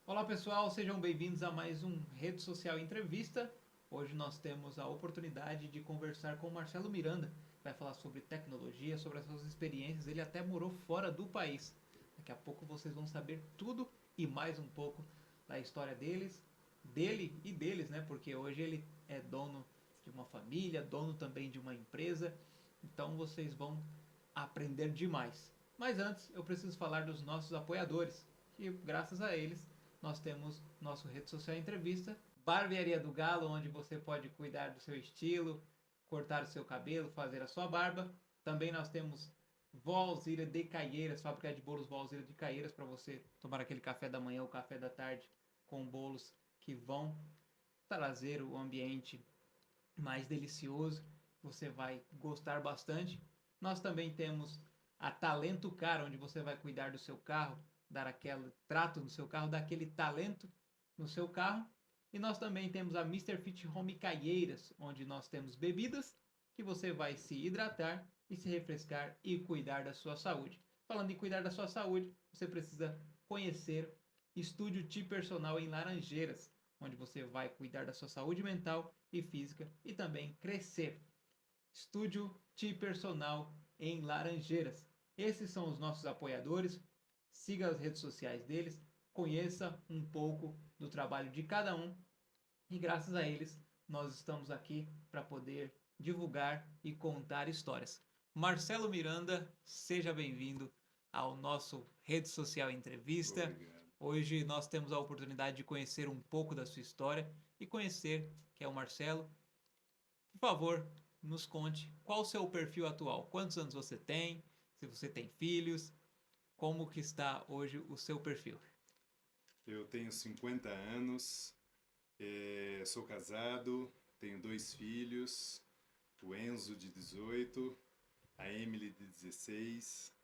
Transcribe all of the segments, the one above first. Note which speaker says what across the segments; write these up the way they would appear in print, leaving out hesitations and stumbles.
Speaker 1: Olá pessoal, sejam bem-vindos a mais um Rede Social Entrevista. Hoje nós temos a oportunidade de conversar com o Marcelo Miranda, que vai falar sobre tecnologia, sobre as suas experiências. Ele até morou fora do país. Daqui a pouco vocês vão saber tudo e mais um pouco da história dele e deles, né? Porque hoje ele é dono de uma família, dono também de uma empresa. Então vocês vão aprender demais. Mas antes, eu preciso falar dos nossos apoiadores, que graças a eles nós temos nosso rede social entrevista, Barbearia do Galo, onde você pode cuidar do seu estilo, cortar o seu cabelo, fazer a sua barba. Também nós temos Volzira de Caieiras, fábrica de bolos Volzira de Caieiras, para você tomar aquele café da manhã ou café da tarde com bolos que vão trazer o ambiente mais delicioso. Você vai gostar bastante. Nós também temos a Talento Car, onde você vai cuidar do seu carro, dar aquele trato no seu carro, dar aquele talento no seu carro. E nós também temos a Mister Fit Home Caieiras, onde nós temos bebidas que você vai se hidratar e se refrescar e cuidar da sua saúde. Falando em cuidar da sua saúde, você precisa conhecer Estúdio Ti Personal em Laranjeiras, onde você vai cuidar da sua saúde mental e física e também crescer. Estúdio Ti Personal em Laranjeiras. Esses são os nossos apoiadores. Siga as redes sociais deles, conheça um pouco do trabalho de cada um e graças a eles nós estamos aqui para poder divulgar e contar histórias. Marcelo Miranda, seja bem-vindo ao nosso Rede Social Entrevista.
Speaker 2: Obrigado.
Speaker 1: Hoje nós temos a oportunidade de conhecer um pouco da sua história e conhecer quem é o Marcelo. Por favor, nos conte qual o seu perfil atual, quantos anos você tem, se você tem filhos, como que está hoje o seu perfil.
Speaker 2: Eu tenho 50 anos, sou casado, tenho dois filhos, o Enzo de 18, a Emily de 16.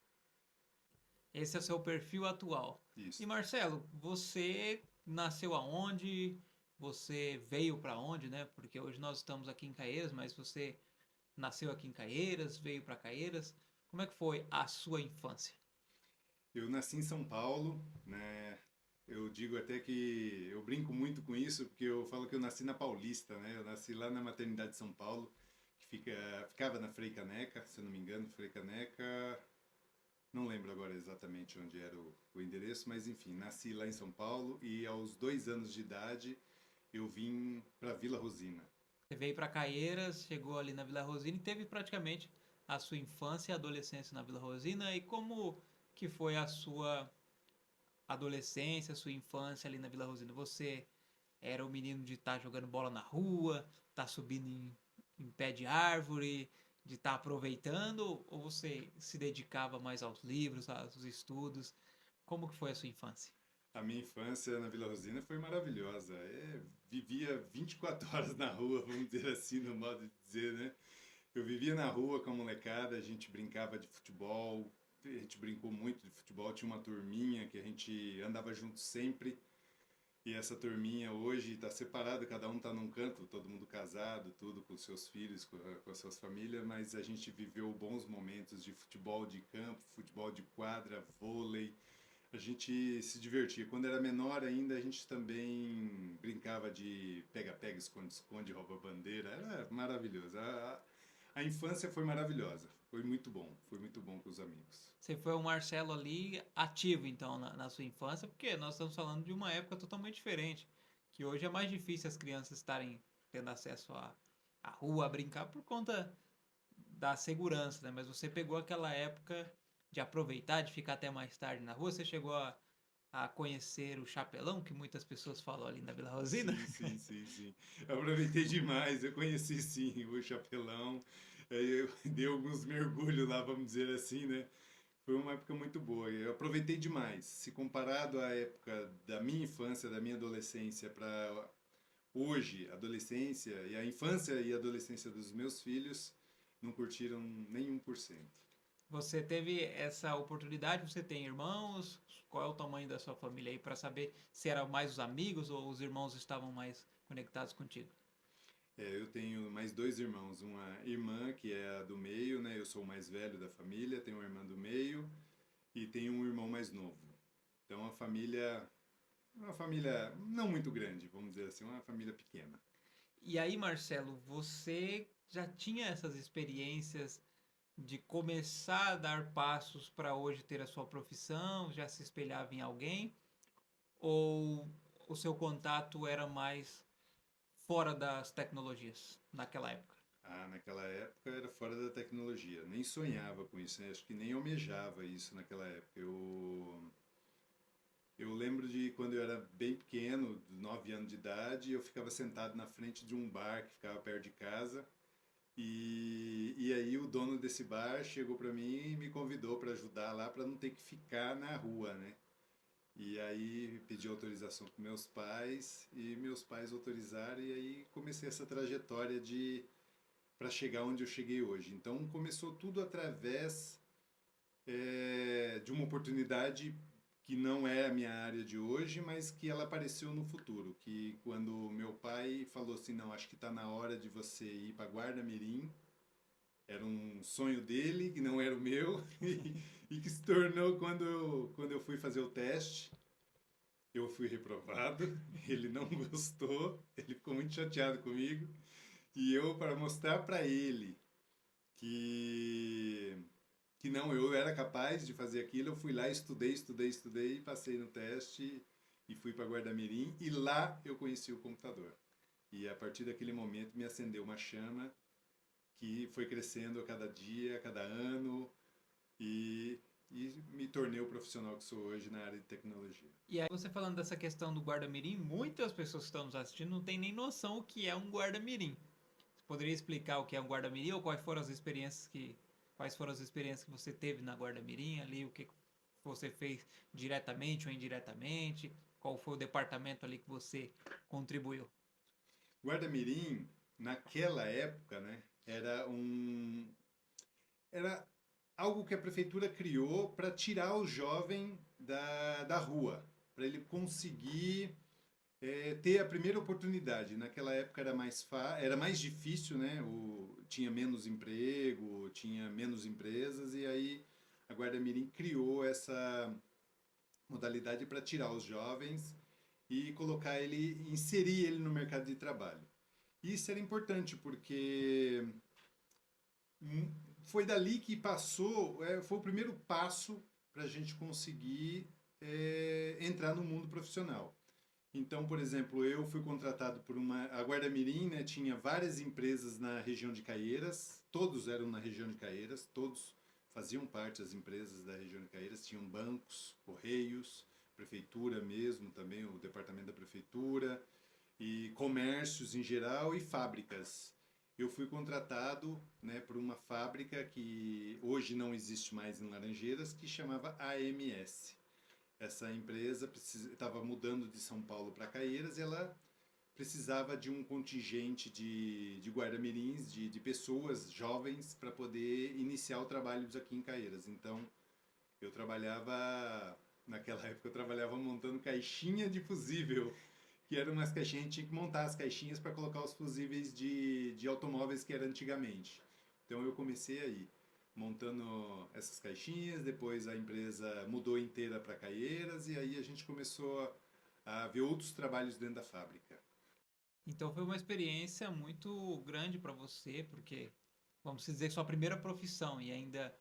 Speaker 1: Esse é o seu perfil atual. E
Speaker 2: Isso.
Speaker 1: Marcelo, você nasceu aonde? Você veio para onde, né? Porque hoje nós estamos aqui em Caieiras, mas você nasceu aqui em Caieiras, veio para Caieiras. Como é que foi a sua infância?
Speaker 2: Eu nasci em São Paulo, né? Eu digo até que eu brinco muito com isso, porque eu falo que eu nasci na Paulista, né? Eu nasci lá na maternidade de São Paulo, que ficava na Frei Caneca, se eu não me engano, Frei Caneca. Não lembro agora exatamente onde era o endereço, mas enfim, nasci lá em São Paulo e aos 2 anos de idade eu vim para Vila Rosina.
Speaker 1: Você veio para Caieiras, chegou ali na Vila Rosina e teve praticamente a sua infância e adolescência na Vila Rosina. E como que foi a sua adolescência, a sua infância ali na Vila Rosina? Você era o menino de estar jogando bola na rua, estar subindo em pé de árvore, de estar aproveitando, ou você se dedicava mais aos livros, aos estudos? Como que foi a sua infância?
Speaker 2: A minha infância na Vila Rosina foi maravilhosa. Vivia 24 horas na rua, vamos dizer assim, no modo de dizer, né? Eu vivia na rua com a molecada, a gente brincava de futebol, a gente brincou muito de futebol, tinha uma turminha que a gente andava junto sempre. E essa turminha hoje está separada, cada um está num canto, todo mundo casado, tudo com seus filhos, com as suas famílias, mas a gente viveu bons momentos de futebol de campo, futebol de quadra, vôlei. A gente se divertia. Quando era menor ainda, a gente também brincava de pega-pega, esconde-esconde, rouba-bandeira. Era maravilhoso. A infância foi maravilhosa. Foi muito bom com os amigos.
Speaker 1: Você foi o Marcelo ali ativo, então, na sua infância, porque nós estamos falando de uma época totalmente diferente, que hoje é mais difícil as crianças estarem tendo acesso à rua, a brincar, por conta da segurança, né? Mas você pegou aquela época de aproveitar, de ficar até mais tarde na rua, você chegou a conhecer o Chapelão, que muitas pessoas falam ali na Vila Rosina?
Speaker 2: Sim, sim, sim, sim. Eu aproveitei demais. Eu conheci sim o Chapelão. Eu dei alguns mergulhos lá, vamos dizer assim, né? Foi uma época muito boa. Eu aproveitei demais. Se comparado à época da minha infância, da minha adolescência para hoje, adolescência e a infância e a adolescência dos meus filhos, não curtiram nem 1%.
Speaker 1: Você teve essa oportunidade, você tem irmãos? Qual é o tamanho da sua família aí para saber se eram mais os amigos ou os irmãos estavam mais conectados contigo?
Speaker 2: Eu tenho mais dois irmãos, uma irmã que é a do meio, né? Eu sou o mais velho da família, tenho uma irmã do meio e tenho um irmão mais novo. Então a família Uma família não muito grande, vamos dizer assim, uma família pequena.
Speaker 1: E aí, Marcelo, você já tinha essas experiências de começar a dar passos para hoje ter a sua profissão? Já se espelhava em alguém? Ou o seu contato era mais fora das tecnologias naquela época?
Speaker 2: Ah, naquela época era fora da tecnologia, nem sonhava com isso, né? Acho que nem almejava isso naquela época. Eu lembro de quando eu era bem pequeno, 9 anos de idade, eu ficava sentado na frente de um bar que ficava perto de casa. E aí o dono desse bar chegou para mim e me convidou para ajudar lá para não ter que ficar na rua, né? E aí pedi autorização para meus pais e meus pais autorizaram e aí comecei essa trajetória de para chegar onde eu cheguei hoje. Então começou tudo através de uma oportunidade que não é a minha área de hoje, mas que ela apareceu no futuro. Que quando meu pai falou assim, não, acho que está na hora de você ir para Guarda-Mirim, era um sonho dele, que não era o meu, e que se tornou quando eu fui fazer o teste. Eu fui reprovado, ele não gostou, ele ficou muito chateado comigo. E eu, para mostrar para ele que que não, eu era capaz de fazer aquilo, eu fui lá, estudei, passei no teste e fui para Guarda-Mirim e lá eu conheci o computador. E a partir daquele momento me acendeu uma chama que foi crescendo a cada dia, a cada ano e, e me tornei o profissional que sou hoje na área de tecnologia.
Speaker 1: E aí, você falando dessa questão do guarda-mirim, muitas pessoas que estão nos assistindo não têm nem noção o que é um guarda-mirim. Você poderia explicar o que é um guarda-mirim ou quais foram as experiências que você teve na guarda-mirim ali, o que você fez diretamente ou indiretamente, qual foi o departamento ali que você contribuiu?
Speaker 2: Guarda-Mirim, naquela época, né, era algo que a prefeitura criou para tirar o jovem da rua, para ele conseguir ter a primeira oportunidade. Naquela época era mais difícil, né? Tinha menos emprego, tinha menos empresas, e aí a Guarda Mirim criou essa modalidade para tirar os jovens e inserir ele no mercado de trabalho. Isso era importante porque foi dali que foi o primeiro passo para a gente conseguir entrar no mundo profissional. Então, por exemplo, eu fui contratado por a Guarda Mirim, né, tinha várias empresas na região de Caieiras, todos eram na região de Caieiras, todos faziam parte das empresas da região de Caieiras, tinham bancos, correios, prefeitura mesmo também, o departamento da prefeitura, e comércios em geral e fábricas. Eu fui contratado, né, por uma fábrica que hoje não existe mais em Laranjeiras, que chamava AMS. Essa empresa estava mudando de São Paulo para Caieiras e ela precisava de um contingente de guarda-mirins, de pessoas jovens para poder iniciar o trabalho aqui em Caieiras. Então, eu trabalhava, naquela época eu trabalhava montando caixinha de fusível, que eram umas caixinhas, a gente tinha que montar as caixinhas para colocar os fusíveis de automóveis que era antigamente. Então eu comecei aí montando essas caixinhas, depois a empresa mudou inteira para Caieiras e aí a gente começou a ver outros trabalhos dentro da fábrica.
Speaker 1: Então foi uma experiência muito grande para você, porque, vamos dizer, sua primeira profissão e ainda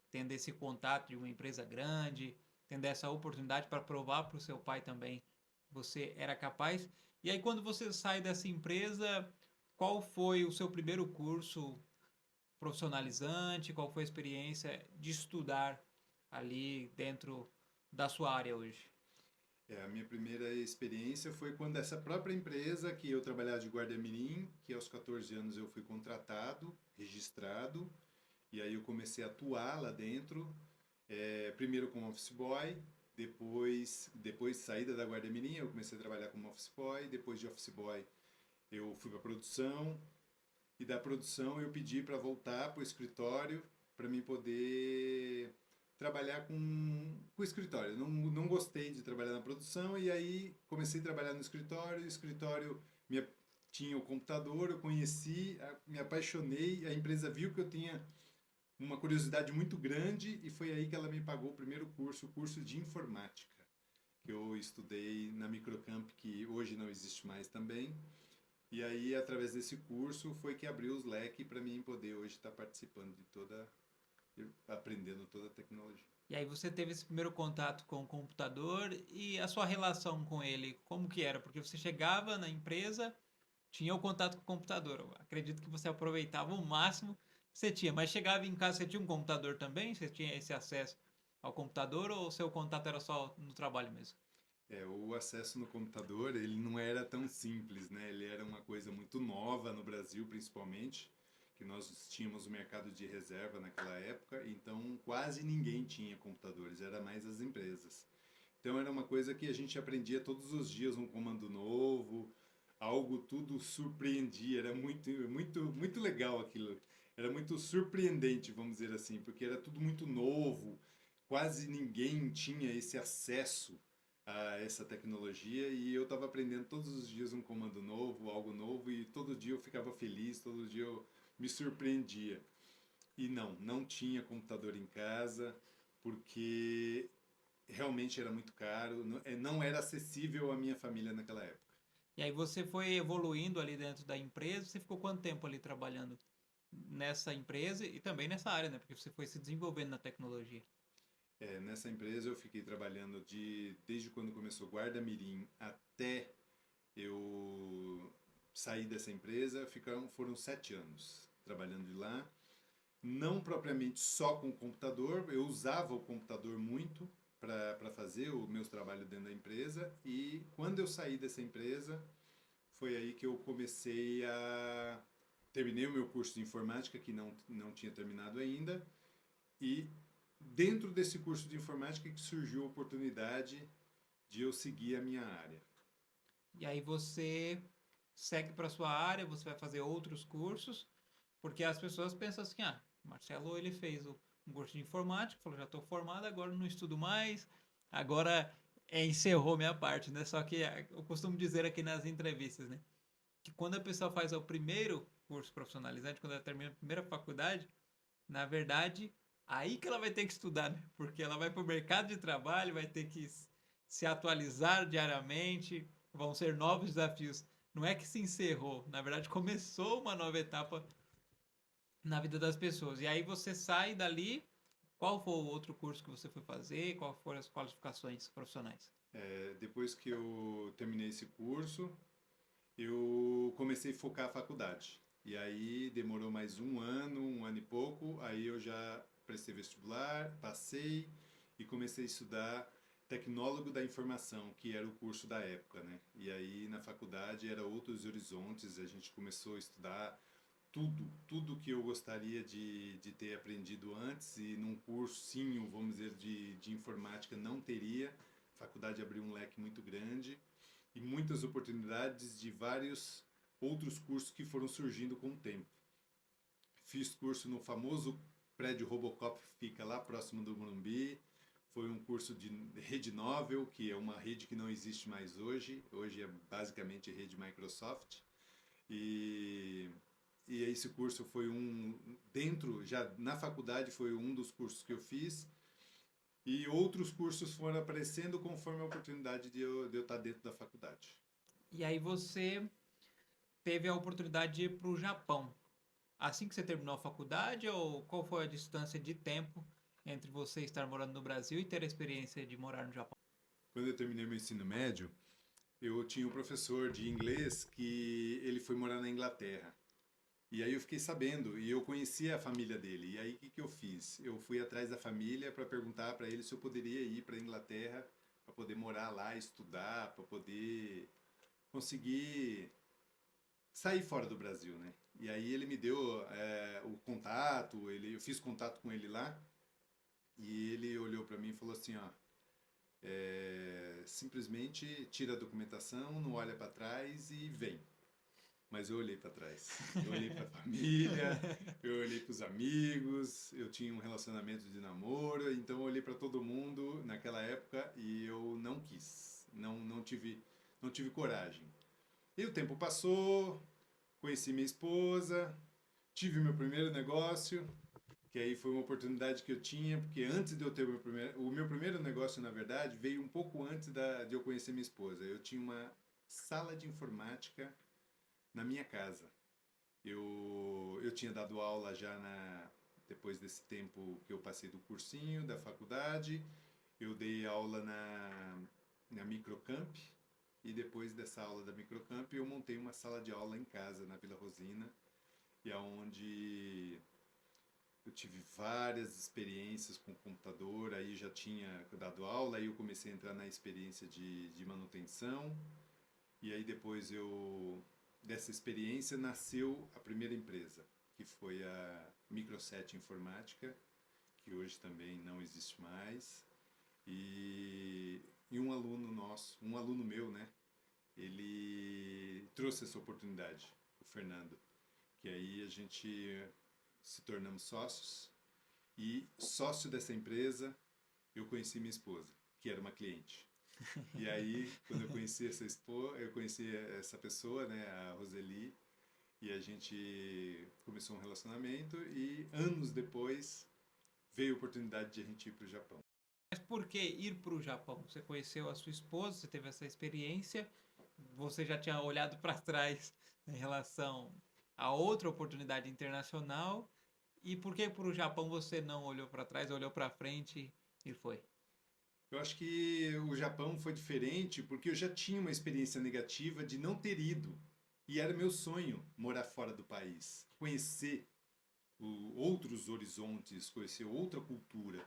Speaker 1: tendo esse contato de uma empresa grande, tendo essa oportunidade para provar para o seu pai também que você era capaz. E aí, quando você sai dessa empresa, qual foi o seu primeiro curso profissionalizante? Qual foi a experiência de estudar ali dentro da sua área hoje?
Speaker 2: A minha primeira experiência foi quando essa própria empresa que eu trabalhava de guarda-mirim, que aos 14 anos eu fui contratado, registrado, e aí eu comecei a atuar lá dentro, primeiro como office boy, depois saída da guarda-mirim eu comecei a trabalhar como office boy, depois de office boy eu fui para a produção, e da produção eu pedi para voltar para o escritório para mim poder trabalhar com o escritório. Não gostei de trabalhar na produção e aí comecei a trabalhar no escritório. O escritório tinha o computador, eu conheci, me apaixonei. A empresa viu que eu tinha uma curiosidade muito grande e foi aí que ela me pagou o primeiro curso, o curso de informática, que eu estudei na Microcamp, que hoje não existe mais também. E aí, através desse curso, foi que abriu os leques para mim poder hoje estar participando de aprendendo toda a tecnologia.
Speaker 1: E aí você teve esse primeiro contato com o computador e a sua relação com ele, como que era? Porque você chegava na empresa, tinha o contato com o computador. Eu acredito que você aproveitava o máximo que você tinha, mas chegava em casa, você tinha um computador também? Você tinha esse acesso ao computador ou o seu contato era só no trabalho mesmo?
Speaker 2: O acesso no computador, ele não era tão simples, né? Ele era uma coisa muito nova no Brasil, principalmente, que nós tínhamos o mercado de reserva naquela época, então quase ninguém tinha computadores, era mais as empresas. Então era uma coisa que a gente aprendia todos os dias, um comando novo, algo tudo surpreendia, era muito legal aquilo. Era muito surpreendente, vamos dizer assim, porque era tudo muito novo, quase ninguém tinha esse acesso a essa tecnologia e eu estava aprendendo todos os dias um comando novo, algo novo e todo dia eu ficava feliz, todo dia eu me surpreendia. E não tinha computador em casa porque realmente era muito caro, não era acessível à minha família naquela época.
Speaker 1: E aí você foi evoluindo ali dentro da empresa, você ficou quanto tempo ali trabalhando nessa empresa e também nessa área, né? Porque você foi se desenvolvendo na tecnologia.
Speaker 2: Nessa empresa eu fiquei trabalhando desde quando começou Guarda-Mirim até eu sair dessa empresa, foram 7 anos trabalhando de lá. Não propriamente só com o computador, eu usava o computador muito para fazer os meus trabalhos dentro da empresa e quando eu saí dessa empresa foi aí que eu comecei a... Terminei o meu curso de informática, que não tinha terminado ainda, e dentro desse curso de informática que surgiu a oportunidade de eu seguir a minha área.
Speaker 1: E aí você segue para sua área, você vai fazer outros cursos, porque as pessoas pensam assim, ah, Marcelo ele fez um curso de informática, falou, já estou formado, agora não estudo mais, agora encerrou minha parte, né? Só que eu costumo dizer aqui nas entrevistas, né? Que quando a pessoa faz o primeiro curso profissionalizante, quando ela termina a primeira faculdade, na verdade, aí que ela vai ter que estudar, né? Porque ela vai para o mercado de trabalho, vai ter que se atualizar diariamente, vão ser novos desafios. Não é que se encerrou, na verdade começou uma nova etapa na vida das pessoas. E aí você sai dali, qual foi o outro curso que você foi fazer, quais foram as qualificações profissionais?
Speaker 2: Depois que eu terminei esse curso, eu comecei a focar a faculdade. E aí demorou mais um ano e pouco, aí eu já prestei vestibular, passei e comecei a estudar tecnólogo da informação, que era o curso da época, né? E aí na faculdade era outros horizontes, a gente começou a estudar tudo que eu gostaria de ter aprendido antes e num cursinho, vamos dizer, de informática não teria. A faculdade abriu um leque muito grande e muitas oportunidades de vários outros cursos que foram surgindo com o tempo. Fiz curso no famoso prédio Robocop, que fica lá próximo do Morumbi. Foi um curso de rede Novell, que é uma rede que não existe mais hoje. Hoje é basicamente rede Microsoft. E esse curso foi já na faculdade foi um dos cursos que eu fiz. E outros cursos foram aparecendo conforme a oportunidade de eu estar dentro da faculdade.
Speaker 1: E aí você teve a oportunidade de ir para o Japão. Assim que você terminou a faculdade ou qual foi a distância de tempo entre você estar morando no Brasil e ter a experiência de morar no Japão?
Speaker 2: Quando eu terminei meu ensino médio, eu tinha um professor de inglês que ele foi morar na Inglaterra. E aí eu fiquei sabendo, e eu conhecia a família dele. E aí o que eu fiz? Eu fui atrás da família para perguntar para ele se eu poderia ir para a Inglaterra, para poder morar lá, estudar, para poder conseguir sair fora do Brasil, né? E aí ele me deu o contato, eu fiz contato com ele lá, e ele olhou para mim e falou assim, ó, simplesmente tira a documentação, não olha para trás e vem. Mas eu olhei para trás. Eu olhei para a família, eu olhei para os amigos, eu tinha um relacionamento de namoro, então eu olhei para todo mundo naquela época e eu não quis, não tive coragem. E o tempo passou, conheci minha esposa, tive meu primeiro negócio que aí foi uma oportunidade que eu tinha, porque antes de eu ter o meu primeiro negócio, na verdade, veio um pouco antes de eu conhecer minha esposa. Eu tinha uma sala de informática na minha casa. Eu tinha dado aula já depois desse tempo que eu passei do cursinho, da faculdade. Eu dei aula na Microcamp. E depois dessa aula da Microcamp, eu montei uma sala de aula em casa, na Vila Rosina. E aonde eu tive várias experiências com computador. Aí já tinha dado aula, aí eu comecei a entrar na experiência de manutenção. E aí depois dessa experiência nasceu a primeira empresa, que foi a Microset Informática, que hoje também não existe mais. E um aluno nosso, um aluno meu, né? Ele trouxe essa oportunidade, o Fernando. Que aí a gente se tornamos sócios. E sócio dessa empresa, eu conheci minha esposa, que era uma cliente. E aí, quando eu conheci essa pessoa, né, a Roseli, e a gente começou um relacionamento e anos depois veio a oportunidade de a gente ir para o Japão.
Speaker 1: Mas por que ir para o Japão? Você conheceu a sua esposa, você teve essa experiência, você já tinha olhado para trás em relação a outra oportunidade internacional, e por que para o Japão você não olhou para trás, olhou para frente e foi?
Speaker 2: Eu acho que o Japão foi diferente porque eu já tinha uma experiência negativa de não ter ido. E era meu sonho morar fora do país, conhecer outros horizontes, conhecer outra cultura.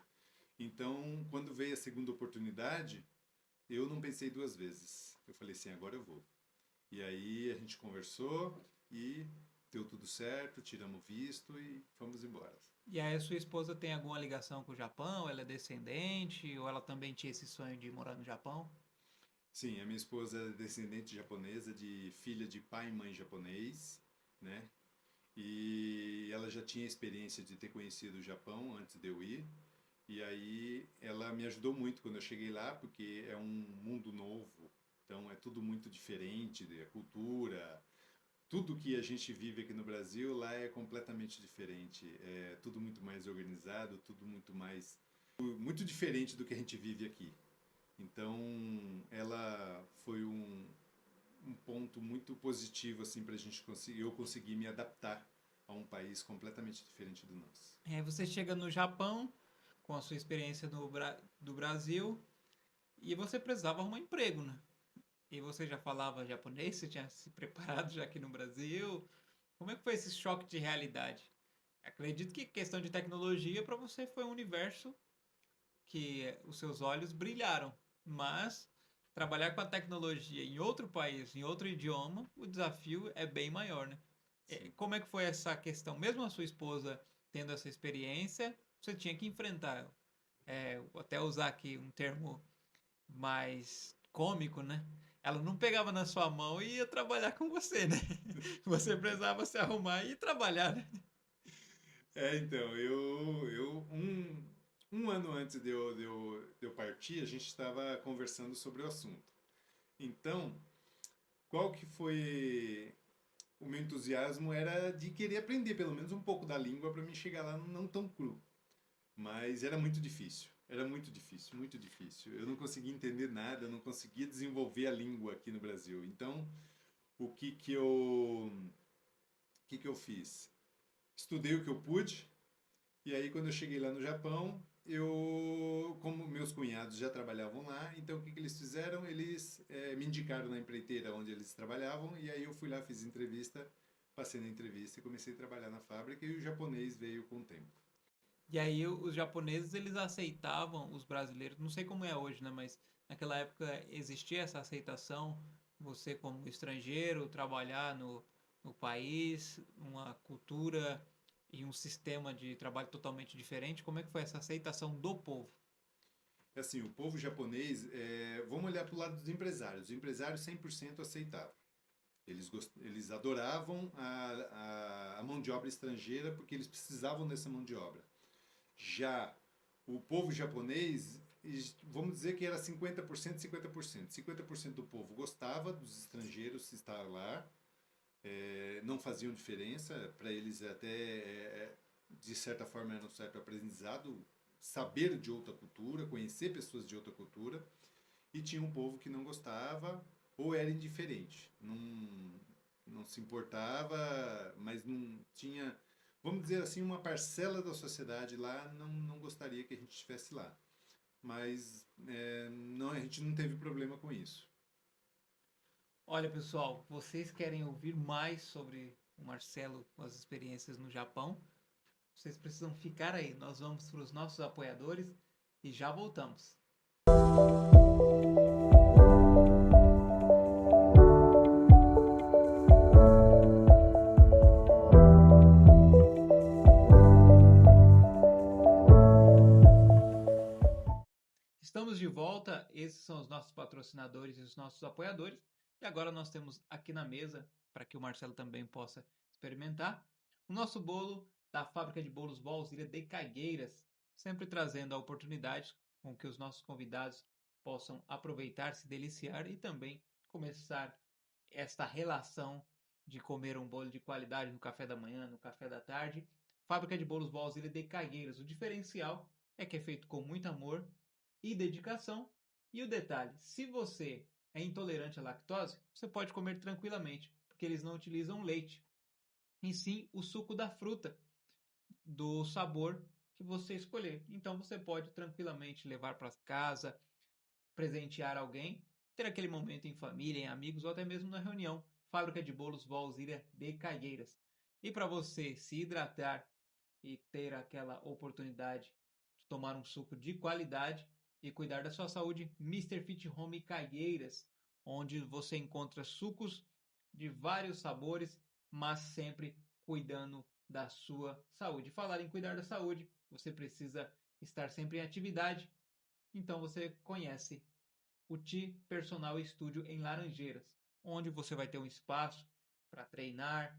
Speaker 2: Então, quando veio a segunda oportunidade, eu não pensei duas vezes. Eu falei assim, agora eu vou. E aí a gente conversou e deu tudo certo, tiramos visto e fomos embora.
Speaker 1: E aí a sua esposa tem alguma ligação com o Japão? Ela é descendente ou ela também tinha esse sonho de morar no Japão?
Speaker 2: Sim, a minha esposa é descendente japonesa, de filha de pai e mãe japonês, né? E ela já tinha experiência de ter conhecido o Japão antes de eu ir. E aí ela me ajudou muito quando eu cheguei lá, porque é um mundo novo. Então é tudo muito diferente, a cultura, tudo que a gente vive aqui no Brasil, lá é completamente diferente. É tudo muito mais organizado, tudo muito diferente do que a gente vive aqui. Então, ela foi um ponto muito positivo assim para a gente conseguir, eu conseguir me adaptar a um país completamente diferente do nosso.
Speaker 1: Você chega no Japão com a sua experiência do Brasil e você precisava arrumar emprego, né? E você já falava japonês, você tinha se preparado já aqui no Brasil. Como é que foi esse choque de realidade? Acredito que questão de tecnologia para você foi um universo que os seus olhos brilharam, mas trabalhar com a tecnologia em outro país, em outro idioma, o desafio é bem maior, né?
Speaker 2: Sim.
Speaker 1: Como é que foi essa questão? Mesmo a sua esposa tendo essa experiência, você tinha que enfrentar. Vou até usar aqui um termo mais cômico, né? Ela não pegava na sua mão e ia trabalhar com você, né? Você precisava se arrumar e ir trabalhar, né?
Speaker 2: Então, um ano antes de eu partir, a gente estava conversando sobre o assunto. Então, qual que foi o meu entusiasmo era de querer aprender pelo menos um pouco da língua para me chegar lá não tão cru. Mas era muito difícil. Era muito difícil, muito difícil. Eu não conseguia entender nada, eu não conseguia desenvolver a língua aqui no Brasil. Então, o que que eu fiz? Estudei o que eu pude, e aí quando eu cheguei lá no Japão, como meus cunhados já trabalhavam lá, então o que que eles fizeram? Eles me indicaram na empreiteira onde eles trabalhavam, e aí eu fui lá, fiz entrevista, passei na entrevista e comecei a trabalhar na fábrica, e o japonês veio com o tempo.
Speaker 1: E aí os japoneses eles aceitavam os brasileiros, não sei como é hoje, né, mas naquela época existia essa aceitação, você como estrangeiro trabalhar no país, uma cultura e um sistema de trabalho totalmente diferente. Como é que foi essa aceitação do povo?
Speaker 2: É assim, o povo japonês, vamos olhar para o lado dos empresários. Os empresários 100% aceitavam. Eles adoravam a mão de obra estrangeira porque eles precisavam dessa mão de obra. Já o povo japonês, vamos dizer que era 50%, 50%. 50% do povo gostava dos estrangeiros estar lá, não faziam diferença, para eles até de certa forma era um certo aprendizado, saber de outra cultura, conhecer pessoas de outra cultura, e tinha um povo que não gostava ou era indiferente, não se importava, mas não tinha, vamos dizer assim, uma parcela da sociedade lá não gostaria que a gente estivesse lá. Mas não, a gente não teve problema com isso.
Speaker 1: Olha, pessoal, vocês querem ouvir mais sobre o Marcelo, as experiências no Japão? Vocês precisam ficar aí. Nós vamos para os nossos apoiadores e já voltamos. Estamos de volta. Esses são os nossos patrocinadores e os nossos apoiadores. E agora nós temos aqui na mesa, para que o Marcelo também possa experimentar, o nosso bolo da fábrica de bolos Valzira de Cagueiras, sempre trazendo a oportunidade com que os nossos convidados possam aproveitar, se deliciar e também começar esta relação de comer um bolo de qualidade no café da manhã, no café da tarde. Fábrica de bolos Valzira de Cagueiras. O diferencial é que é feito com muito amor e dedicação. E o detalhe, se você é intolerante à lactose, você pode comer tranquilamente, porque eles não utilizam leite, em sim o suco da fruta, do sabor que você escolher. Então você pode tranquilamente levar para casa, presentear alguém, ter aquele momento em família, em amigos ou até mesmo na reunião. Fábrica de bolos Valzira de Caieiras. E para você se hidratar e ter aquela oportunidade de tomar um suco de qualidade e cuidar da sua saúde, Mister Fit Home Caieiras, onde você encontra sucos de vários sabores, mas sempre cuidando da sua saúde. Falar em cuidar da saúde, você precisa estar sempre em atividade, então você conhece o Ti Personal Studio em Laranjeiras, onde você vai ter um espaço para treinar,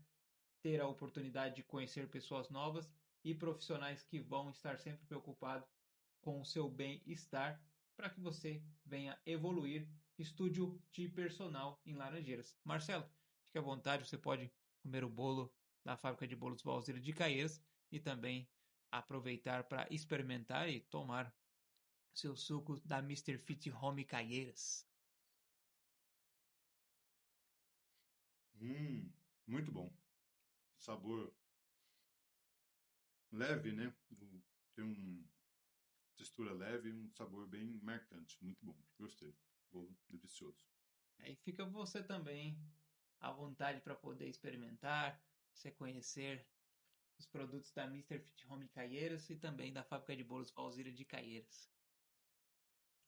Speaker 1: ter a oportunidade de conhecer pessoas novas e profissionais que vão estar sempre preocupados com o seu bem-estar para que você venha evoluir. Estúdio Ti Personal em Laranjeiras. Marcelo, fique à vontade, você pode comer o bolo da fábrica de bolos Valzira de Caieiras e também aproveitar para experimentar e tomar seu suco da Mister Fit Home Caieiras.
Speaker 2: Muito bom. Sabor leve, né? Tem uma textura leve e um sabor bem marcante. Muito bom. Gostei. Bolo delicioso.
Speaker 1: Aí fica você também à vontade para poder experimentar, você conhecer os produtos da Mister Fit Home Caieiras e também da fábrica de bolos Valzira de Caieiras.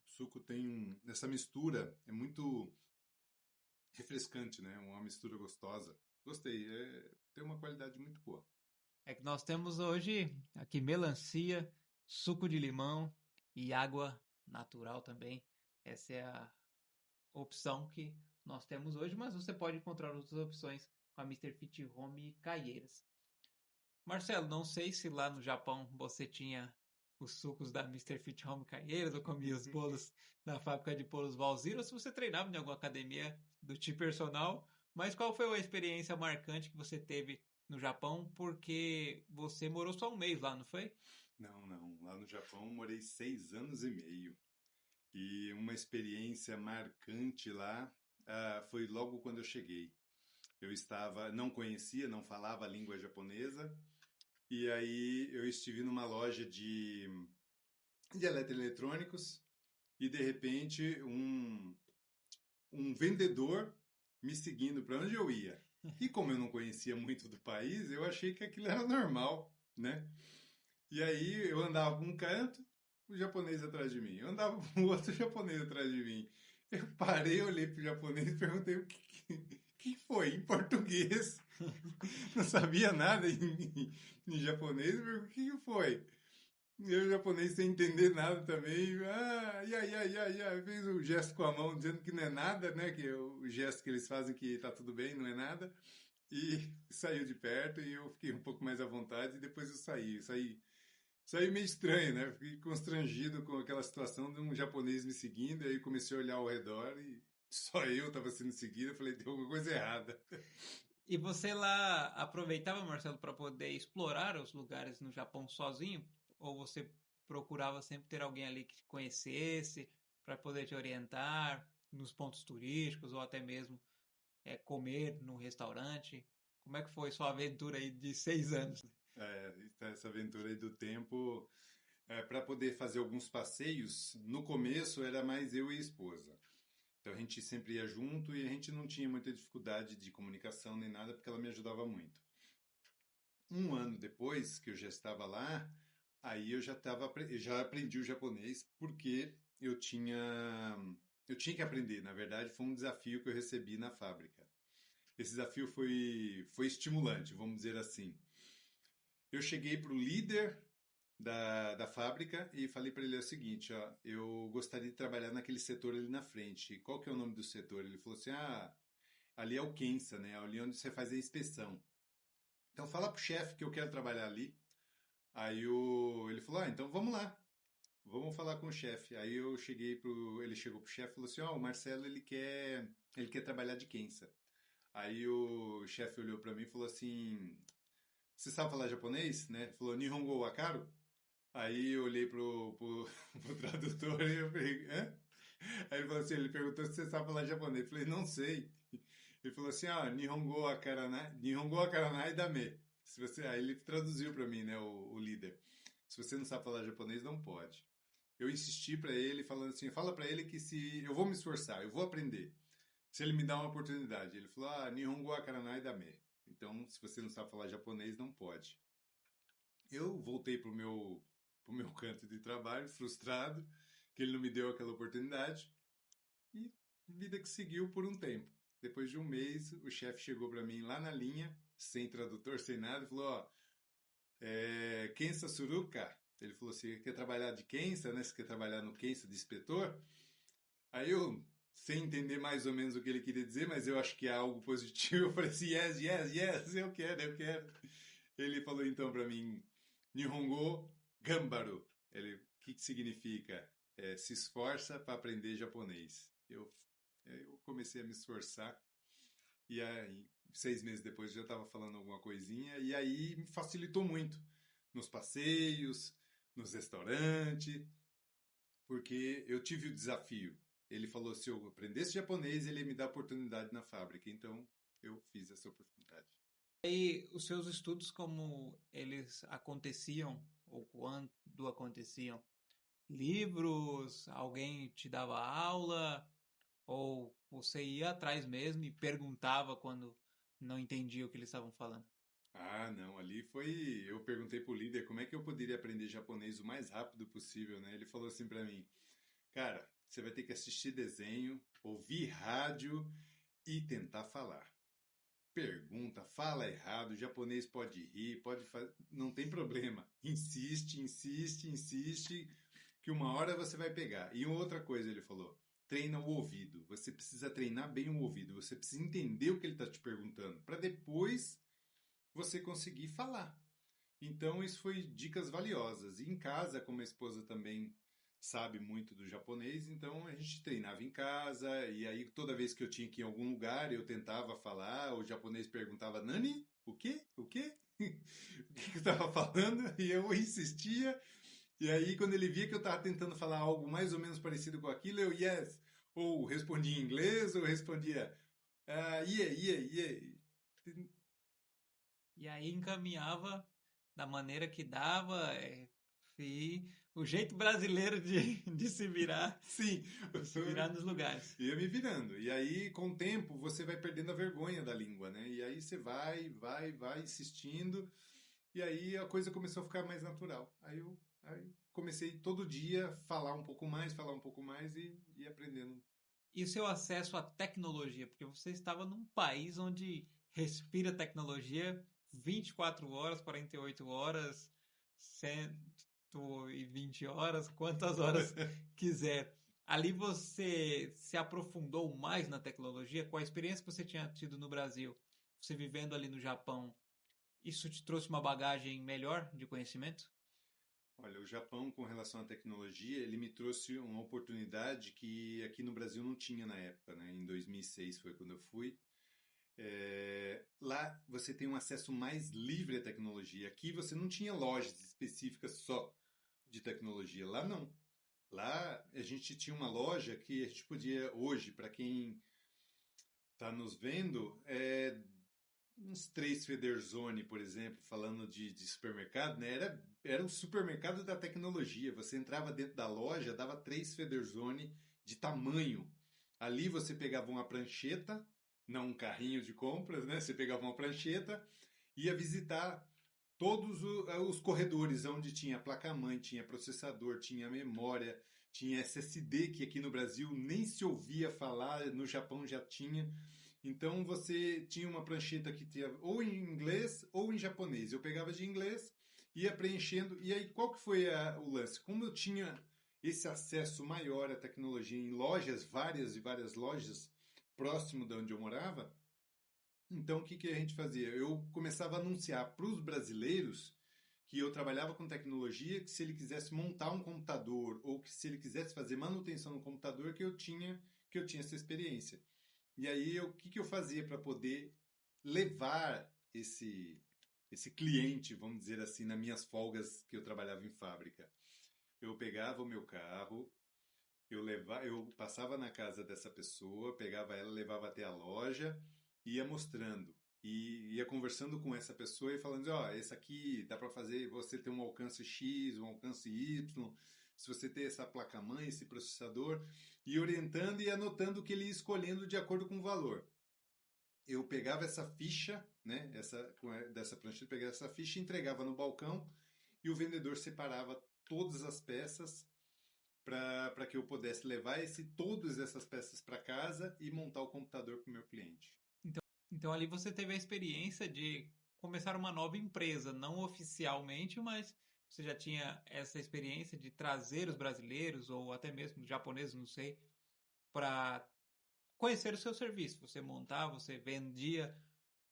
Speaker 2: O suco tem essa mistura, é muito refrescante, né? Uma mistura gostosa. Gostei. Tem uma qualidade muito boa.
Speaker 1: É que nós temos hoje aqui melancia, suco de limão e água natural também. Essa é a opção que nós temos hoje, mas você pode encontrar outras opções com a Mister Fit Home Caieiras. Marcelo, não sei se lá no Japão você tinha os sucos da Mister Fit Home Caieiras ou comia os bolos da fábrica de bolos Valzira ou se você treinava em alguma academia do tipo personal. Mas qual foi a experiência marcante que você teve no Japão? Porque você morou só um mês lá, não foi?
Speaker 2: Não. Lá no Japão eu morei 6 anos e meio. E uma experiência marcante lá foi logo quando eu cheguei. Não conhecia, não falava a língua japonesa. E aí eu estive numa loja de eletroeletrônicos e de repente um vendedor me seguindo para onde eu ia. E como eu não conhecia muito do país, eu achei que aquilo era normal, né? E aí eu andava para um canto, o japonês atrás de mim. Eu andava para um outro, o japonês atrás de mim. Eu parei, olhei pro japonês e perguntei o que foi em português. Não sabia nada em japonês, o que foi? E o japonês sem entender nada também. Fez um gesto com a mão dizendo que não é nada, né? Que é o gesto que eles fazem que tá tudo bem, não é nada. E saiu de perto e eu fiquei um pouco mais à vontade e depois eu saí meio estranho, né? Fiquei constrangido com aquela situação de um japonês me seguindo, e aí comecei a olhar ao redor e só eu estava sendo seguido, eu falei, tem alguma coisa errada.
Speaker 1: E você lá aproveitava, Marcelo, para poder explorar os lugares no Japão sozinho? Ou você procurava sempre ter alguém ali que te conhecesse para poder te orientar nos pontos turísticos ou até mesmo comer no restaurante? Como é que foi sua aventura aí de 6 anos?
Speaker 2: Então essa aventura aí do tempo, para poder fazer alguns passeios, no começo era mais eu e a esposa. Então a gente sempre ia junto e a gente não tinha muita dificuldade de comunicação nem nada, porque ela me ajudava muito. Um ano depois que eu já estava lá, aí eu já aprendi o japonês porque eu tinha que aprender. Na verdade, foi um desafio que eu recebi na fábrica. Esse desafio foi estimulante, vamos dizer assim. Eu cheguei para o líder da fábrica e falei para ele o seguinte, ó, eu gostaria de trabalhar naquele setor ali na frente. Qual que é o nome do setor? Ele falou assim, ali é o Kensa, né? Ali onde você faz a inspeção. Então fala pro chefe que eu quero trabalhar ali. Ele falou, então vamos lá, vamos falar com o chefe. Aí ele chegou pro chefe e falou assim, o Marcelo ele quer trabalhar de Kensa. Aí o chefe olhou para mim e falou assim, você sabe falar japonês, né? Ele falou, Nihongo wakaru? Aí eu olhei pro tradutor e eu falei, hã? Aí ele falou assim, ele perguntou se você sabe falar japonês. Eu falei, não sei. Ele falou assim, Nihongo akaranai dame. Aí ele traduziu para mim, né, o líder. Se você não sabe falar japonês, não pode. Eu insisti para ele, falando assim, fala para ele que se eu vou me esforçar, eu vou aprender. Se ele me dá uma oportunidade. Ele falou, Nihongo akaranai dame. Então, se você não sabe falar japonês, não pode. Eu voltei pro meu canto de trabalho, frustrado, que ele não me deu aquela oportunidade, e vida que seguiu por um tempo. Depois de um mês, o chefe chegou para mim lá na linha, sem tradutor, sem nada, e falou: Kensa Suruka? Ele falou assim: quer trabalhar de Kensa, né? Você quer trabalhar no Kensa de inspetor? Aí eu, sem entender mais ou menos o que ele queria dizer, mas eu acho que é algo positivo, eu falei assim: yes, yes, yes, eu quero, eu quero. Ele falou então para mim: Nihongo Gambaru. O que significa? Se esforça para aprender japonês. Eu comecei a me esforçar e aí 6 meses depois já estava falando alguma coisinha e aí me facilitou muito nos passeios, nos restaurantes, porque eu tive o desafio. Ele falou se eu aprendesse japonês, ele ia me dar oportunidade na fábrica. Então eu fiz essa oportunidade.
Speaker 1: E os seus estudos, como eles aconteciam, ou quando aconteciam? Livros? Alguém te dava aula? Ou você ia atrás mesmo e perguntava quando não entendia o que eles estavam falando?
Speaker 2: Não, ali foi. Eu perguntei pro líder como é que eu poderia aprender japonês o mais rápido possível, né? Ele falou assim pra mim: cara, você vai ter que assistir desenho, ouvir rádio e tentar falar. Pergunta, fala errado, o japonês pode rir, pode fazer. Não tem problema. Insiste, insiste, insiste, que uma hora você vai pegar. E outra coisa, ele falou: treina o ouvido. Você precisa treinar bem o ouvido. Você precisa entender o que ele está te perguntando, para depois você conseguir falar. Então, isso foi dicas valiosas. E em casa, como a esposa também sabe muito do japonês, então a gente treinava em casa, e aí toda vez que eu tinha que ir em algum lugar, eu tentava falar, o japonês perguntava, Nani? O quê? O quê? O que eu estava falando? E eu insistia, e aí quando ele via que eu estava tentando falar algo mais ou menos parecido com aquilo, eu yes, ou respondia em inglês, ou respondia yeah, yeah, yeah.
Speaker 1: E aí encaminhava da maneira que dava, e o jeito brasileiro de
Speaker 2: Sim,
Speaker 1: de se virar nos lugares.
Speaker 2: ia me virando. E aí, com o tempo, você vai perdendo a vergonha da língua, né? E aí você vai insistindo. E aí a coisa começou a ficar mais natural. Aí comecei todo dia falar um pouco mais e ir aprendendo.
Speaker 1: E o seu acesso à tecnologia, porque você estava num país onde respira tecnologia 24 horas, 48 horas, 120 horas, quantas horas quiser. Ali você se aprofundou mais na tecnologia, com a experiência que você tinha tido no Brasil, você vivendo ali no Japão, isso te trouxe uma bagagem melhor de conhecimento?
Speaker 2: Olha, o Japão, com relação à tecnologia, ele me trouxe uma oportunidade que aqui no Brasil não tinha na época, né? Em 2006 foi quando eu fui. Lá você tem um acesso mais livre à tecnologia. Aqui você não tinha lojas específicas só de tecnologia. Lá não. Lá a gente tinha uma loja que a gente podia, hoje, para quem está nos vendo, uns três Federzone, por exemplo, falando de supermercado, né? Era o supermercado da tecnologia. Você entrava dentro da loja, dava três Federzone de tamanho. Ali você pegava uma prancheta, não um carrinho de compras, né? Você pegava uma prancheta, ia visitar todos os corredores onde tinha placa-mãe, tinha processador, tinha memória, tinha SSD, que aqui no Brasil nem se ouvia falar, no Japão já tinha. Então você tinha uma prancheta que tinha ou em inglês ou em japonês. Eu pegava de inglês, ia preenchendo. E aí qual que foi o lance? Como eu tinha esse acesso maior à tecnologia em lojas, várias e várias lojas próximo de onde eu morava, então, o que que a gente fazia? Eu começava a anunciar para os brasileiros que eu trabalhava com tecnologia, que se ele quisesse montar um computador ou que se ele quisesse fazer manutenção no computador, que eu tinha essa experiência. E aí, o que que eu fazia para poder levar esse cliente, vamos dizer assim, nas minhas folgas que eu trabalhava em fábrica? Eu pegava o meu carro, eu passava na casa dessa pessoa, pegava ela, levava até a loja, ia mostrando e ia conversando com essa pessoa e falando, ó, esse aqui dá para fazer, você ter um alcance X, um alcance Y, se você ter essa placa-mãe, esse processador, e orientando e anotando o que ele ia escolhendo de acordo com o valor. Eu pegava essa ficha, né, dessa prancheta, pegava essa ficha e entregava no balcão e o vendedor separava todas as peças para que eu pudesse levar todas essas peças para casa e montar o computador para o meu cliente.
Speaker 1: Então ali você teve a experiência de começar uma nova empresa, não oficialmente, mas você já tinha essa experiência de trazer os brasileiros ou até mesmo os japoneses, não sei, para conhecer o seu serviço. Você montava, você vendia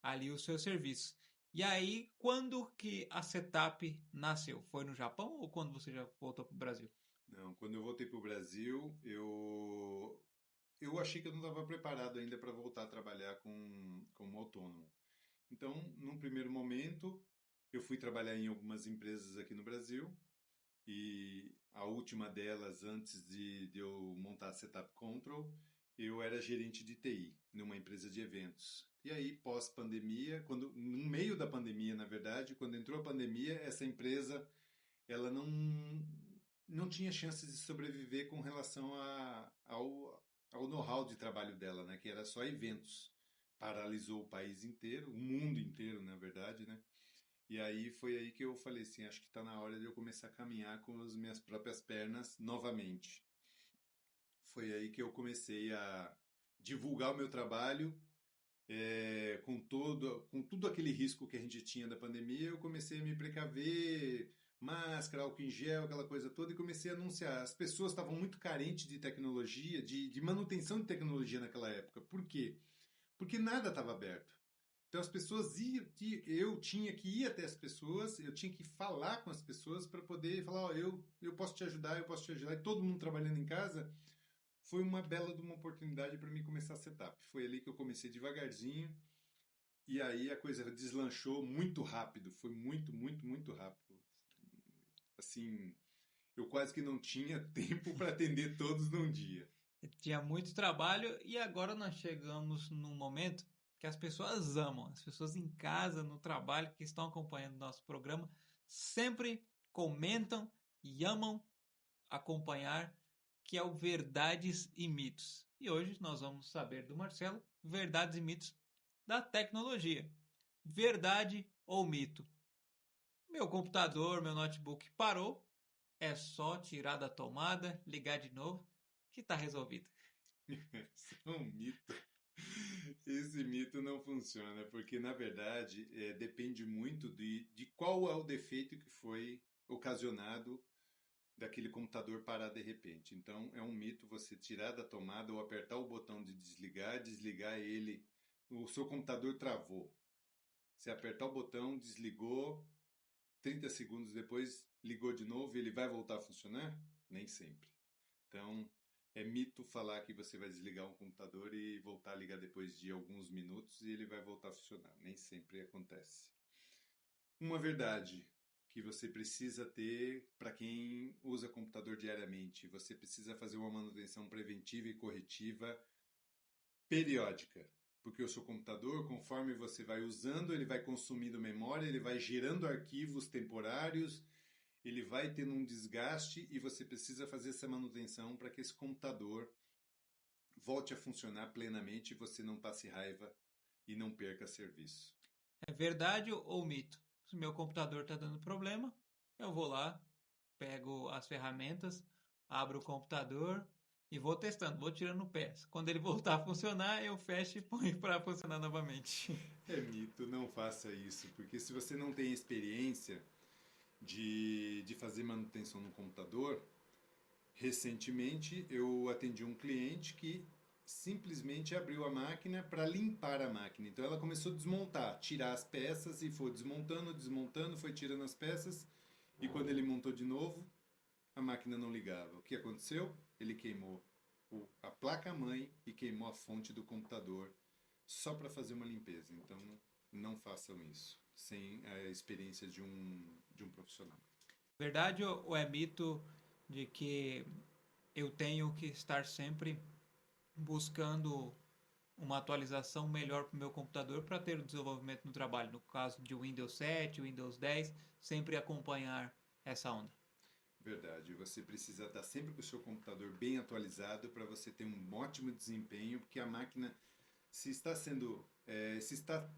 Speaker 1: ali o seu serviço. E aí, quando que a Setup nasceu? Foi no Japão ou quando você já voltou para o Brasil?
Speaker 2: Não, quando eu voltei para o Brasil, eu achei que eu não estava preparado ainda para voltar a trabalhar como autônomo. Então, num primeiro momento, eu fui trabalhar em algumas empresas aqui no Brasil e a última delas, antes de eu montar a Setup Control, eu era gerente de TI numa empresa de eventos. E aí, pós-pandemia, no meio da pandemia, na verdade, quando entrou a pandemia, essa empresa ela não tinha chances de sobreviver com relação ao know-how de trabalho dela, né? Que era só eventos. Paralisou o país inteiro, o mundo inteiro, na verdade, né? E aí foi aí que eu falei assim, acho que está na hora de eu começar a caminhar com as minhas próprias pernas novamente. Foi aí que eu comecei a divulgar o meu trabalho, com tudo aquele risco que a gente tinha da pandemia, eu comecei a me precaver, máscara, álcool em gel, aquela coisa toda, e comecei a anunciar. As pessoas estavam muito carentes de tecnologia, de manutenção de tecnologia naquela época. Por quê? Porque nada estava aberto. Então as pessoas iam, eu tinha que ir até as pessoas, eu tinha que falar com as pessoas para poder falar, ó, eu posso te ajudar, eu posso te ajudar. E todo mundo trabalhando em casa, foi uma bela de uma oportunidade para mim começar a setup. Foi ali que eu comecei devagarzinho, e aí a coisa deslanchou muito rápido, foi muito, muito, muito rápido. Assim, eu quase que não tinha tempo para atender todos num dia.
Speaker 1: Tinha muito trabalho e agora nós chegamos num momento que as pessoas amam, as pessoas em casa, no trabalho, que estão acompanhando nosso programa, sempre comentam e amam acompanhar, que é o Verdades e Mitos. E hoje nós vamos saber do Marcelo verdades e mitos da tecnologia. Verdade ou mito? Meu computador, meu notebook parou, é só tirar da tomada, ligar de novo, que está resolvido.
Speaker 2: Isso é um mito. Esse mito não funciona, porque na verdade depende muito de qual é o defeito que foi ocasionado daquele computador parar de repente. Então é um mito você tirar da tomada ou apertar o botão de desligar ele, o seu computador travou. Você apertar o botão, desligou, 30 segundos depois ligou de novo e ele vai voltar a funcionar? Nem sempre. Então É mito falar que você vai desligar um computador e voltar a ligar depois de alguns minutos e ele vai voltar a funcionar. Nem sempre acontece. Uma verdade que você precisa ter para quem usa computador diariamente: você precisa fazer uma manutenção preventiva e corretiva periódica. Porque o seu computador, conforme você vai usando, ele vai consumindo memória, ele vai gerando arquivos temporários, ele vai tendo um desgaste e você precisa fazer essa manutenção para que esse computador volte a funcionar plenamente e você não passe raiva e não perca serviço.
Speaker 1: É verdade ou mito? Se meu computador está dando problema, eu vou lá, pego as ferramentas, abro o computador e vou testando, vou tirando peças. Quando ele voltar a funcionar, eu fecho e ponho para funcionar novamente.
Speaker 2: É mito, não faça isso, porque se você não tem experiência de fazer manutenção no computador, recentemente eu atendi um cliente que simplesmente abriu a máquina para limpar a máquina. Então ela começou a desmontar, tirar as peças e foi desmontando, desmontando, foi tirando as peças. E quando ele montou de novo, a máquina não ligava. O que aconteceu? Ele queimou a placa-mãe e queimou a fonte do computador só para fazer uma limpeza. Então não façam isso sem a experiência de um profissional.
Speaker 1: Verdade ou é mito de que eu tenho que estar sempre buscando uma atualização melhor para o meu computador para ter o desenvolvimento no trabalho? No caso de Windows 7, Windows 10, sempre acompanhar essa onda.
Speaker 2: Verdade, você precisa estar sempre com o seu computador bem atualizado para você ter um ótimo desempenho, porque a máquina, se está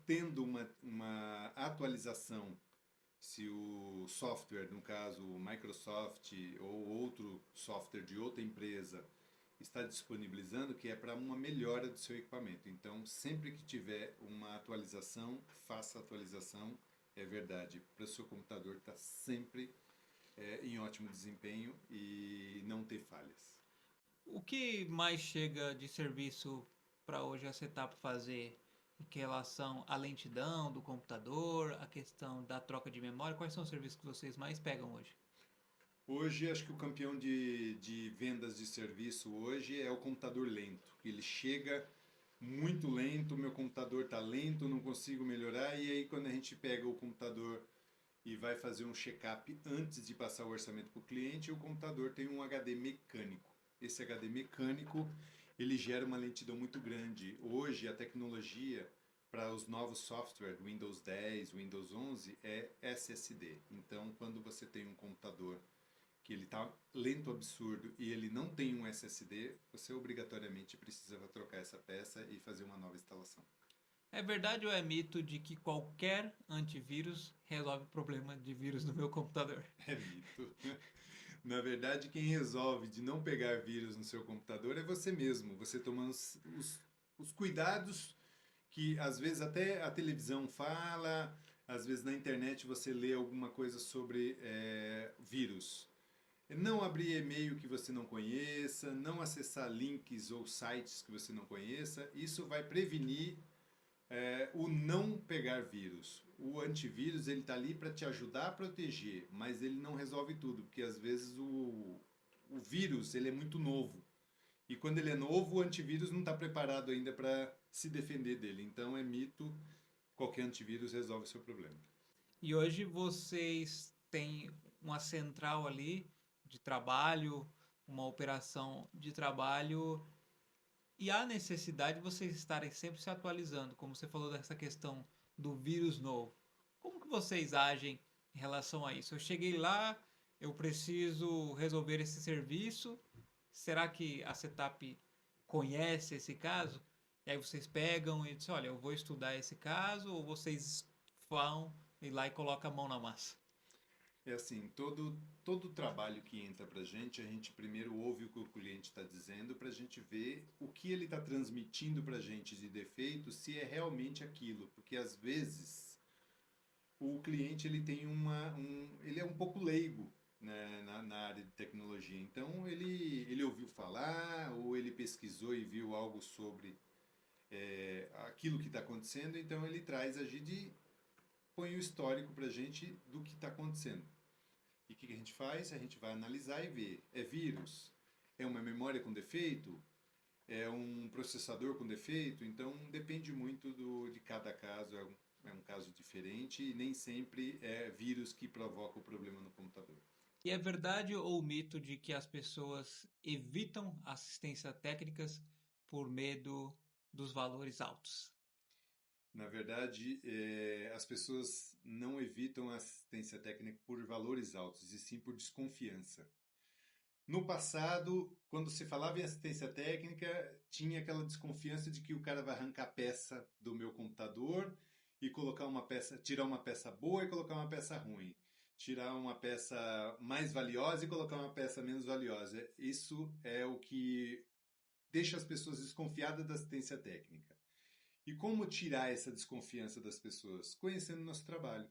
Speaker 2: tendo uma atualização, se o software, no caso o Microsoft ou outro software de outra empresa, está disponibilizando, que é para uma melhora do seu equipamento. Então, sempre que tiver uma atualização, faça a atualização. É verdade, para o seu computador estar sempre em ótimo desempenho e não ter falhas.
Speaker 1: O que mais chega de serviço para hoje a Setup fazer em relação à lentidão do computador, a questão da troca de memória? Quais são os serviços que vocês mais pegam hoje?
Speaker 2: Hoje, acho que o campeão de vendas de serviço hoje é o computador lento. Ele chega muito lento, meu computador está lento, não consigo melhorar. E aí, quando a gente pega o computador e vai fazer um check-up antes de passar o orçamento para o cliente, o computador tem um HD mecânico. Esse HD mecânico, ele gera uma lentidão muito grande. Hoje, a tecnologia para os novos softwares, Windows 10, Windows 11, é SSD. Então, quando você tem um computador que ele está lento absurdo e ele não tem um SSD, você obrigatoriamente precisa trocar essa peça e fazer uma nova instalação.
Speaker 1: É verdade ou é mito de que qualquer antivírus resolve o problema de vírus no meu computador?
Speaker 2: É mito. Na verdade, quem resolve de não pegar vírus no seu computador é você mesmo. Você tomando os cuidados que às vezes até a televisão fala, às vezes na internet você lê alguma coisa sobre vírus. Não abrir e-mail que você não conheça, não acessar links ou sites que você não conheça. Isso vai prevenir o não pegar vírus. O antivírus ele está ali para te ajudar a proteger, mas ele não resolve tudo, porque às vezes o vírus ele é muito novo. E quando ele é novo, o antivírus não está preparado ainda para se defender dele. Então é mito, qualquer antivírus resolve o seu problema.
Speaker 1: E hoje vocês têm uma central ali de trabalho, uma operação de trabalho, e há necessidade de vocês estarem sempre se atualizando, como você falou dessa questão do vírus novo. Como que vocês agem em relação a isso? Eu cheguei lá, eu preciso resolver esse serviço. Será que a Setup conhece esse caso? E aí vocês pegam e dizem, olha, eu vou estudar esse caso, ou vocês vão ir lá e colocam a mão na massa?
Speaker 2: É assim, todo trabalho que entra para a gente primeiro ouve o que o cliente está dizendo para a gente ver o que ele está transmitindo para a gente de defeito, se é realmente aquilo. Porque às vezes o cliente ele tem ele é um pouco leigo, né, na área de tecnologia. Então ele ouviu falar ou ele pesquisou e viu algo sobre aquilo que está acontecendo, então ele traz a GID, põe o histórico para a gente do que está acontecendo. E o que a gente faz? A gente vai analisar e ver. É vírus? é uma memória com defeito? É um processador com defeito? Então depende muito de cada caso, é um caso diferente e nem sempre é vírus que provoca o problema no computador.
Speaker 1: E é verdade ou mito de que as pessoas evitam assistência técnicas por medo dos valores altos?
Speaker 2: Na verdade, as pessoas não evitam a assistência técnica por valores altos, e sim por desconfiança. No passado, quando se falava em assistência técnica, tinha aquela desconfiança de que o cara vai arrancar peça do meu computador e colocar uma peça, tirar uma peça boa e colocar uma peça ruim, tirar uma peça mais valiosa e colocar uma peça menos valiosa. Isso é o que deixa as pessoas desconfiadas da assistência técnica. E como tirar essa desconfiança das pessoas? Conhecendo o nosso trabalho.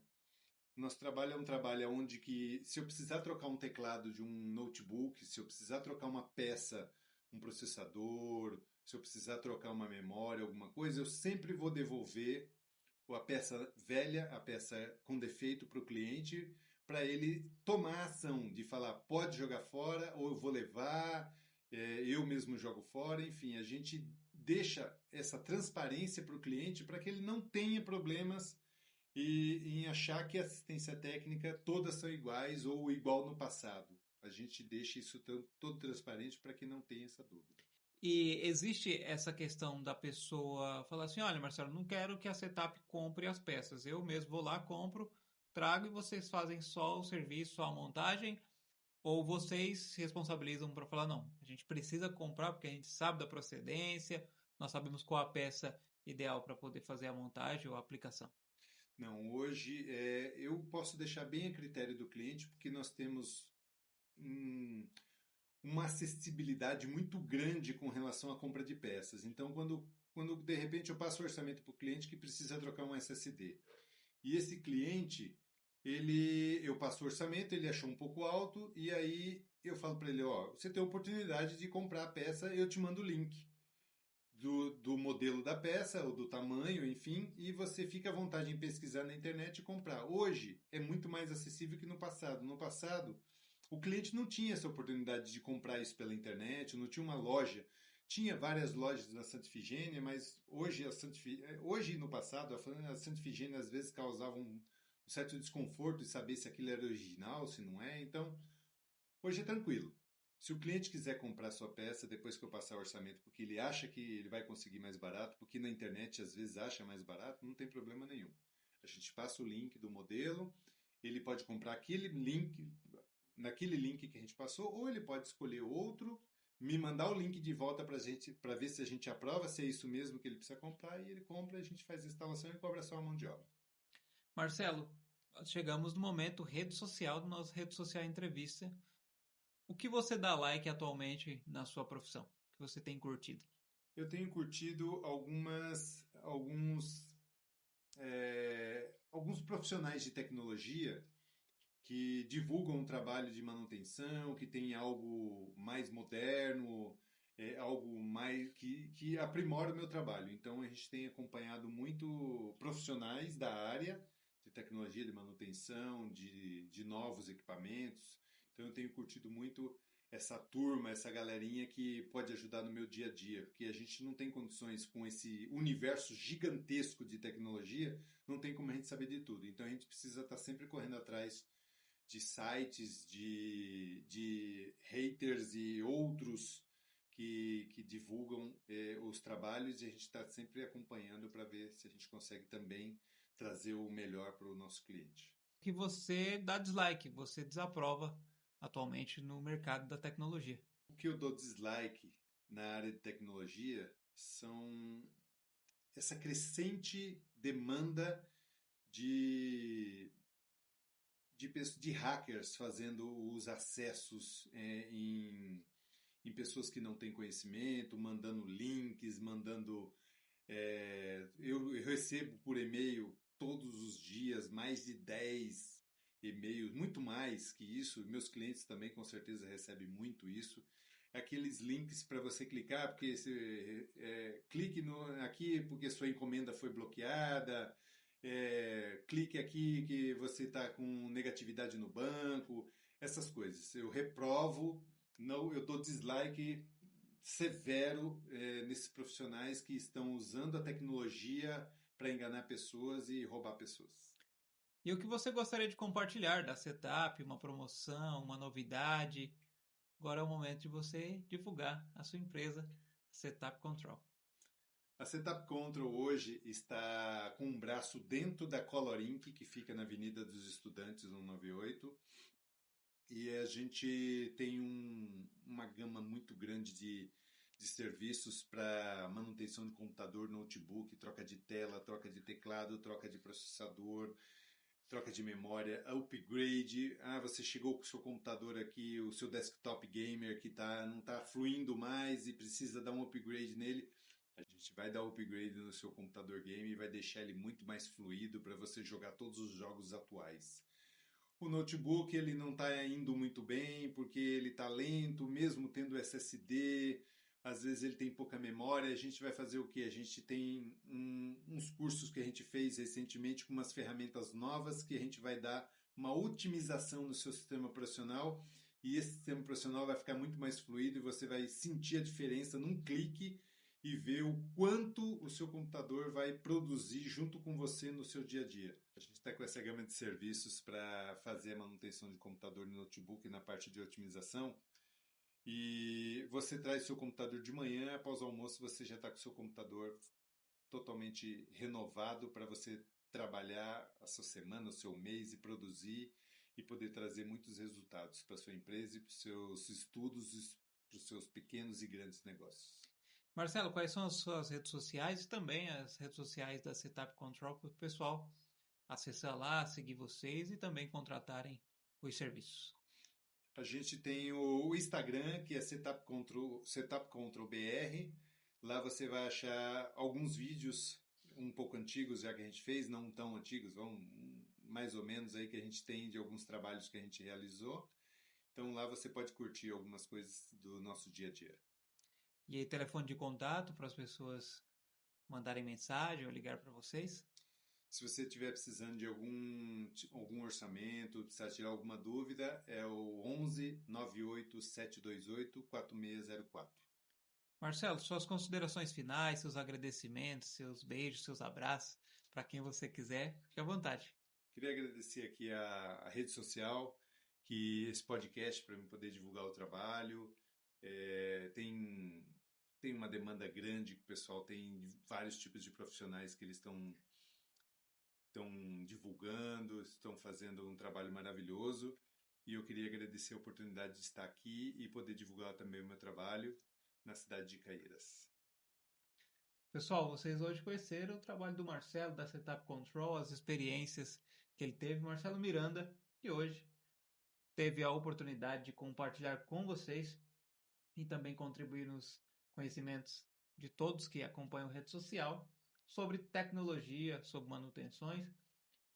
Speaker 2: Nosso trabalho é um trabalho onde que, se eu precisar trocar um teclado de um notebook, se eu precisar trocar uma peça, um processador, se eu precisar trocar uma memória, alguma coisa, eu sempre vou devolver a peça velha, a peça com defeito para o cliente, para ele tomar a ação de falar, pode jogar fora, ou eu vou levar, eu mesmo jogo fora, enfim, a gente deixa essa transparência para o cliente para que ele não tenha problemas em achar que a assistência técnica todas são iguais ou igual no passado. A gente deixa isso todo transparente para que não tenha essa dúvida.
Speaker 1: E existe essa questão da pessoa falar assim: olha, Marcelo, não quero que a Setup compre as peças. Eu mesmo vou lá, compro, trago e vocês fazem só o serviço, só a montagem? Ou vocês se responsabilizam para falar: não, a gente precisa comprar porque a gente sabe da procedência, nós sabemos qual a peça ideal para poder fazer a montagem ou a aplicação?
Speaker 2: Não, hoje eu posso deixar bem a critério do cliente, porque nós temos um, uma acessibilidade muito grande com relação à compra de peças. Então, quando de repente eu passo o orçamento para o cliente que precisa trocar um SSD, e esse cliente, eu passo o orçamento, ele achou um pouco alto, e aí eu falo para ele, ó, você tem a oportunidade de comprar a peça, eu te mando o link do modelo da peça, ou do tamanho, enfim, e você fica à vontade em pesquisar na internet e comprar. Hoje é muito mais acessível que no passado. No passado, o cliente não tinha essa oportunidade de comprar isso pela internet, não tinha uma loja. Tinha várias lojas na Santa Ifigênia, mas hoje e no passado, a Santa Ifigênia às vezes causava um certo desconforto de saber se aquilo era original, se não é. Então, hoje é tranquilo. Se o cliente quiser comprar sua peça depois que eu passar o orçamento, porque ele acha que ele vai conseguir mais barato, porque na internet às vezes acha mais barato, não tem problema nenhum. A gente passa o link do modelo, ele pode comprar aquele link, naquele link que a gente passou, ou ele pode escolher outro, me mandar o link de volta para gente, para ver se a gente aprova se é isso mesmo que ele precisa comprar, e ele compra, a gente faz a instalação e cobra só a mão de obra.
Speaker 1: Marcelo, chegamos no momento rede social do nosso Rede Social Entrevista. O que você dá like atualmente na sua profissão? O que você tem curtido?
Speaker 2: Eu tenho curtido alguns profissionais de tecnologia que divulgam um trabalho de manutenção, que tem algo mais moderno, algo mais que aprimora o meu trabalho. Então a gente tem acompanhado muito profissionais da área de tecnologia de manutenção, de novos equipamentos. Então eu tenho curtido muito essa turma, essa galerinha que pode ajudar no meu dia a dia, porque a gente não tem condições com esse universo gigantesco de tecnologia, não tem como a gente saber de tudo. Então a gente precisa estar sempre correndo atrás de sites, de haters e outros que divulgam os trabalhos, e a gente está sempre acompanhando para ver se a gente consegue também trazer o melhor para o nosso cliente.
Speaker 1: Que você dá dislike, você desaprova atualmente no mercado da tecnologia.
Speaker 2: O que eu dou dislike na área de tecnologia são essa crescente demanda de de hackers fazendo os acessos em pessoas que não têm conhecimento, mandando links, mandando. Eu recebo por e-mail todos os dias mais de 10 e-mails, muito mais que isso. Meus clientes também com certeza recebem muito isso. Aqueles links para você clicar, porque clique aqui porque sua encomenda foi bloqueada, clique aqui que você está com negatividade no banco, essas coisas. Eu reprovo Não, eu dou dislike severo nesses profissionais que estão usando a tecnologia para enganar pessoas e roubar pessoas.
Speaker 1: E o que você gostaria de compartilhar da Setup, uma promoção, uma novidade? Agora é o momento de você divulgar a sua empresa, Setup Control.
Speaker 2: A Setup Control hoje está com um braço dentro da Color Ink, que fica na Avenida dos Estudantes 198. E a gente tem uma gama muito grande de serviços para manutenção de computador, notebook, troca de tela, troca de teclado, troca de processador, troca de memória, upgrade. Ah, você chegou com o seu computador aqui, o seu desktop gamer que não está fluindo mais e precisa dar um upgrade nele. A gente vai dar upgrade no seu computador game e vai deixar ele muito mais fluido para você jogar todos os jogos atuais. O notebook ele não está indo muito bem porque ele está lento, mesmo tendo SSD. Às vezes ele tem pouca memória. A gente vai fazer o que? A gente tem uns cursos que a gente fez recentemente com umas ferramentas novas que a gente vai dar uma otimização no seu sistema operacional e esse sistema operacional vai ficar muito mais fluido e você vai sentir a diferença num clique e ver o quanto o seu computador vai produzir junto com você no seu dia a dia. A gente está com essa gama de serviços para fazer a manutenção de computador e notebook na parte de otimização. E você traz seu computador de manhã, após o almoço você já está com seu computador totalmente renovado para você trabalhar a sua semana, o seu mês e produzir e poder trazer muitos resultados para a sua empresa e para os seus estudos e para os seus pequenos e grandes negócios.
Speaker 1: Marcelo, quais são as suas redes sociais e também as redes sociais da Setup Control para o pessoal acessar lá, seguir vocês e também contratarem os serviços?
Speaker 2: A gente tem o Instagram, que é Setup Control BR. Lá você vai achar alguns vídeos um pouco antigos, já que a gente fez, não tão antigos, vão mais ou menos aí que a gente tem de alguns trabalhos que a gente realizou. Então lá você pode curtir algumas coisas do nosso dia a dia.
Speaker 1: E aí, telefone de contato para as pessoas mandarem mensagem ou ligar para vocês?
Speaker 2: Se você estiver precisando de algum orçamento, precisar tirar alguma dúvida, é o 11 98 728 4604.
Speaker 1: Marcelo, suas considerações finais, seus agradecimentos, seus beijos, seus abraços, para quem você quiser, fique à vontade.
Speaker 2: Queria agradecer aqui a rede social, que esse podcast para eu poder divulgar o trabalho. Tem uma demanda grande que o pessoal tem vários tipos de profissionais que eles estão divulgando, estão fazendo um trabalho maravilhoso. E eu queria agradecer a oportunidade de estar aqui e poder divulgar também o meu trabalho na cidade de Caieiras.
Speaker 1: Pessoal, vocês hoje conheceram o trabalho do Marcelo, da Setup Control, as experiências que ele teve. Marcelo Miranda, que hoje teve a oportunidade de compartilhar com vocês e também contribuir nos conhecimentos de todos que acompanham a rede social sobre tecnologia, sobre manutenções.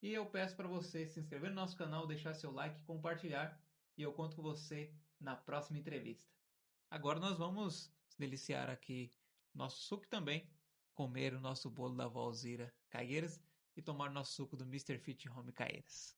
Speaker 1: E eu peço para você se inscrever no nosso canal, deixar seu like, compartilhar e eu conto com você na próxima entrevista. Agora nós vamos deliciar aqui nosso suco também, comer o nosso bolo da Valzira Caieiras e tomar nosso suco do Mr. Fit Home Caieiras.